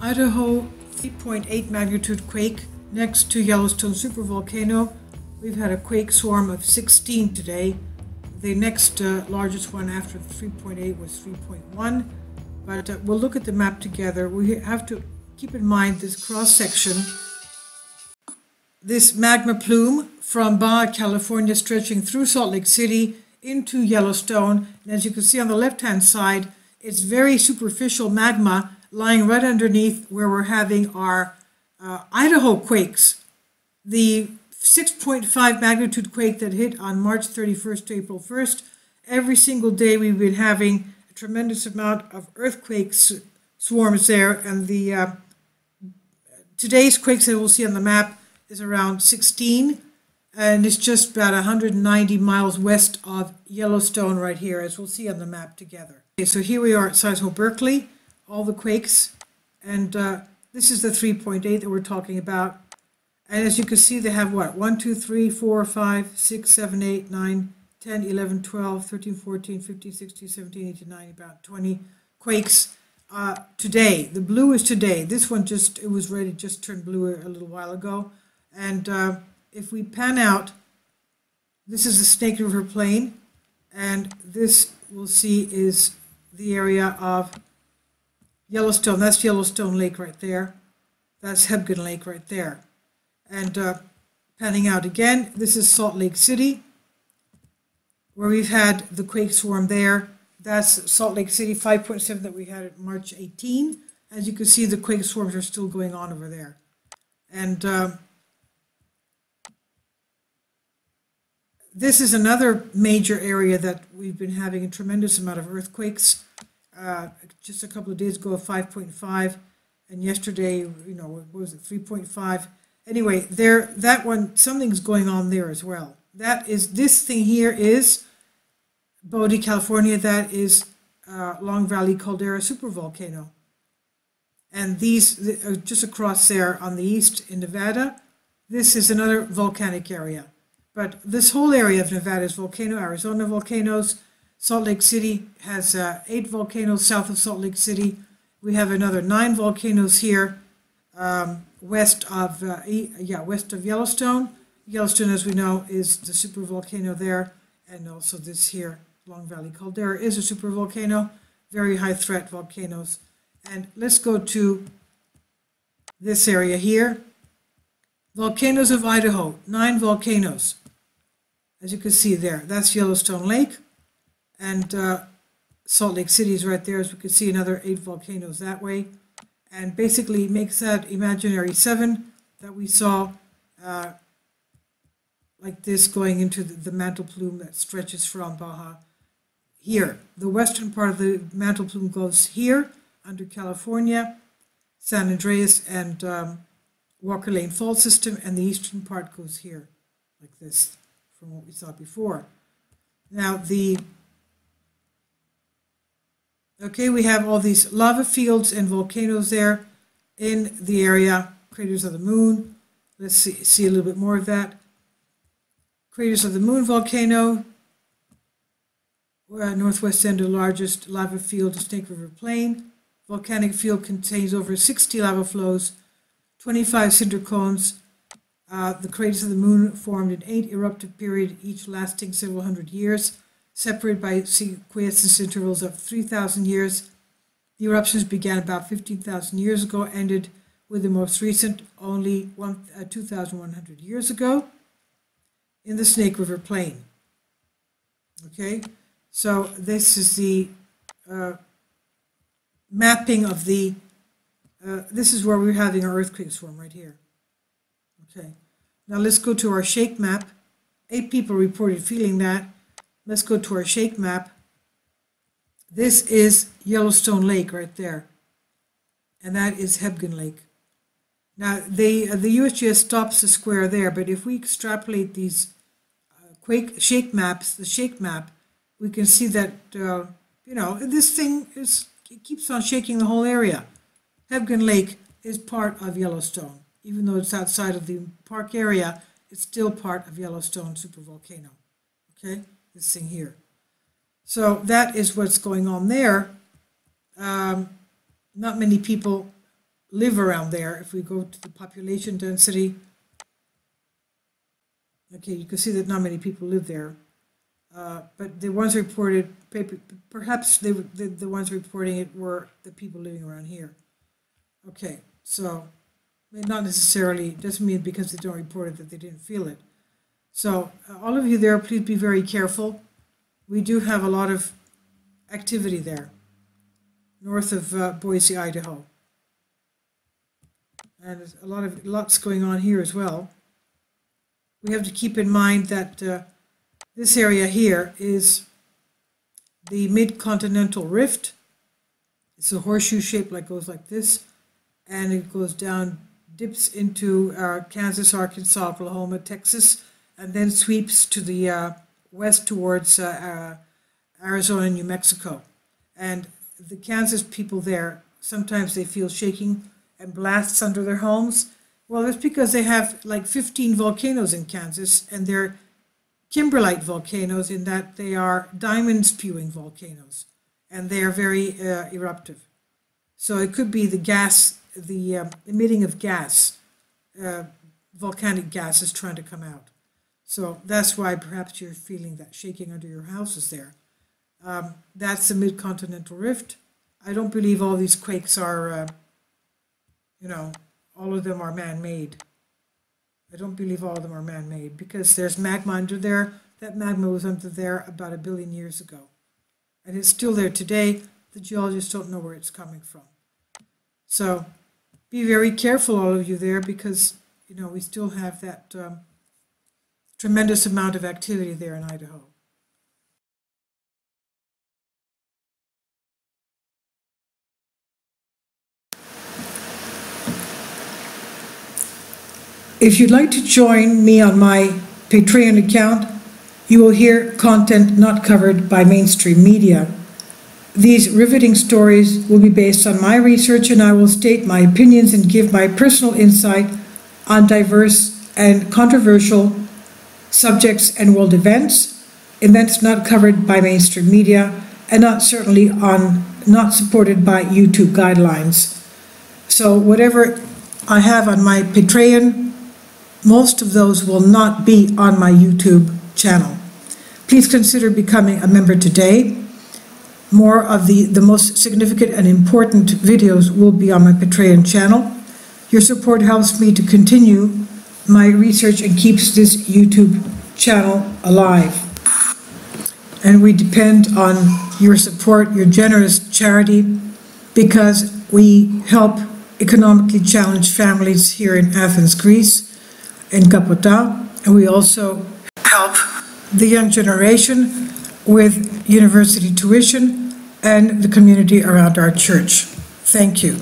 Idaho 3.8 magnitude quake next to Yellowstone Sueprvolcano. We've had a quake swarm of 16 today. The next largest one after the 3.8 was 3.1. But we'll look at the map together. We have to keep in mind this cross-section, this magma plume from Baja California stretching through Salt Lake City into Yellowstone. And as you can see on the left-hand side, it's very superficial magma lying right underneath where we're having our Idaho quakes. The 6.5 magnitude quake that hit on March 31st to April 1st. Every single day we've been having a tremendous amount of earthquakes swarms there, and the today's quakes that we'll see on the map is around 16, and it's just about 190 miles west of Yellowstone right here, as we'll see on the map together. Okay, so here we are at Seismo Berkeley, all the quakes, and this is the 3.8 that we're talking about. And as you can see, they have what? 1, 2, 3, 4, 5, 6, 7, 8, 9, 10, 11, 12, 13, 14, 15, 16, 17, 18, 19, about 20 quakes today. The blue is today. This one it was ready, just turned blue a little while ago. And if we pan out, this is the Snake River Plain, and this we'll see is the area of Yellowstone. That's Yellowstone Lake right there. That's Hebgen Lake right there. And panning out again, this is Salt Lake City, where we've had the quake swarm there. That's Salt Lake City 5.7 that we had at March 18. As you can see, the quake swarms are still going on over there. And this is another major area that we've been having a tremendous amount of earthquakes. Just a couple of days ago, 5.5, and yesterday, what was it, 3.5. Anyway, that one, something's going on there as well. This thing here is Bodie, California. That is Long Valley Caldera Supervolcano. And these are just across there on the east in Nevada. This is another volcanic area. But this whole area of Nevada is volcano. Arizona volcanoes. Salt Lake City has 8 volcanoes south of Salt Lake City. We have another 9 volcanoes here. West of Yellowstone. Yellowstone, as we know, is the supervolcano there, and also this here, Long Valley Caldera, is a supervolcano, very high threat volcanoes. And let's go to this area here. Volcanoes of Idaho, 9 volcanoes. As you can see there, that's Yellowstone Lake, and Salt Lake City is right there, as we can see another 8 volcanoes that way. And basically makes that imaginary 7 that we saw like this going into the mantle plume that stretches from Baja here. The western part of the mantle plume goes here under California, San Andreas, and Walker Lane Fault System, and the eastern part goes here like this from what we saw before. Now we have all these lava fields and volcanoes there in the area. Craters of the Moon. Let's see a little bit more of that. Craters of the Moon volcano. Northwest end of the largest lava field, Snake River Plain. Volcanic field contains over 60 lava flows, 25 cinder cones. The craters of the Moon formed in 8 eruptive periods, each lasting several hundred years, separated by quiescence intervals of 3,000 years. The eruptions began about 15,000 years ago, ended with the most recent only 2,100 years ago in the Snake River Plain. Okay, so this is the mapping of the, this is where we're having our earthquake swarm right here. Okay, now let's go to our shake map. 8 people reported feeling that. Let's go to our shake map. This is Yellowstone Lake right there, and that is Hebgen Lake. Now, the USGS stops the square there, but if we extrapolate these the shake map, we can see that, this thing it keeps on shaking the whole area. Hebgen Lake is part of Yellowstone. Even though it's outside of the park area, it's still part of Yellowstone Sueprvolcano. Okay? This thing here. So that is what's going on there. Not many people live around there. If we go to the population density, okay, you can see that not many people live there. But the ones reported, perhaps the ones reporting it were the people living around here. Okay, so not necessarily, doesn't mean because they don't report it that they didn't feel it. So all of you there, please be very careful. We do have a lot of activity there, north of Boise, Idaho. And there's lots going on here as well. We have to keep in mind that this area here is the mid-continental rift. It's a horseshoe shape that goes like this, and it goes down, dips into Kansas, Arkansas, Oklahoma, Texas, and then sweeps to the west towards Arizona and New Mexico. And the Kansas people there, sometimes they feel shaking and blasts under their homes. Well, that's because they have like 15 volcanoes in Kansas, and they're kimberlite volcanoes in that they are diamond spewing volcanoes, and they are very eruptive. So it could be the gas, the emitting of gas, volcanic gas is trying to come out. So that's why perhaps you're feeling that shaking under your houses there. That's the mid-continental rift. I don't believe all these quakes are, all of them are man-made. I don't believe all of them are man-made because there's magma under there. That magma was under there about 1 billion years ago. And it's still there today. The geologists don't know where it's coming from. So be very careful, all of you there, because, we still have that tremendous amount of activity there in Idaho. If you'd like to join me on my Patreon account, you will hear content not covered by mainstream media. These riveting stories will be based on my research, and I will state my opinions and give my personal insight on diverse and controversial subjects and world events not covered by mainstream media, and not supported by YouTube guidelines. So whatever I have on my Patreon, most of those will not be on my YouTube channel. Please consider becoming a member today. More of the most significant and important videos will be on my Patreon channel. Your support helps me to continue my research and keeps this YouTube channel alive. And we depend on your support, your generous charity, because we help economically challenged families here in Athens, Greece, in Kapota, and we also help the young generation with university tuition and the community around our church. Thank you.